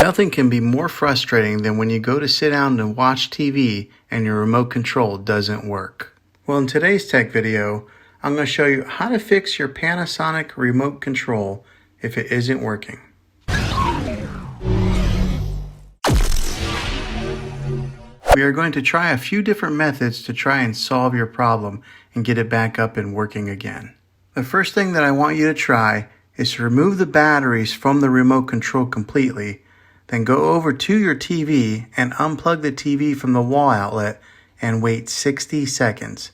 Nothing can be more frustrating than when you go to sit down and watch TV and your remote control doesn't work. Well, in today's tech video, I'm going to show you how to fix your Panasonic remote control if it isn't working. We are going to try a few different methods to try and solve your problem and get it back up and working again. The first thing that I want you to try is to remove the batteries from the remote control completely. Then go over to your TV and unplug the TV from the wall outlet and wait 60 seconds.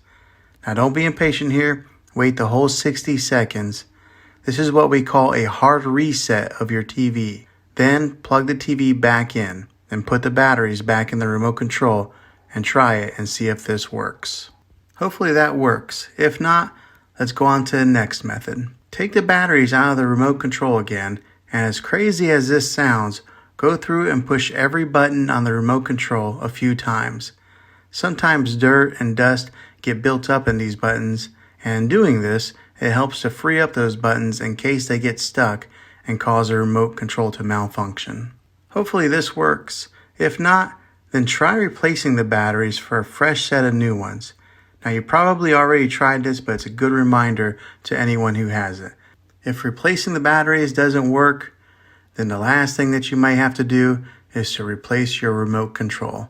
Now don't be impatient here, wait the whole 60 seconds. This is what we call a hard reset of your TV. Then plug the TV back in and put the batteries back in the remote control and try it and see if this works. Hopefully that works. If not, let's go on to the next method. Take the batteries out of the remote control again, and as crazy as this sounds, go through and push every button on the remote control a few times. Sometimes dirt and dust get built up in these buttons, and in doing this, it helps to free up those buttons in case they get stuck and cause the remote control to malfunction. Hopefully this works. If not, then try replacing the batteries for a fresh set of new ones. Now you probably already tried this, but it's a good reminder to anyone who has it. If replacing the batteries doesn't work, then the last thing that you might have to do is to replace your remote control.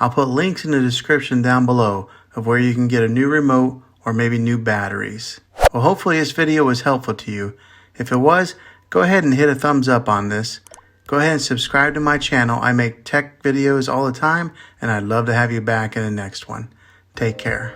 I'll put links in the description down below of where you can get a new remote or maybe new batteries. Well, hopefully this video was helpful to you. If it was, go ahead and hit a thumbs up on this. Go ahead and subscribe to my channel. I make tech videos all the time, and I'd love to have you back in the next one. Take care.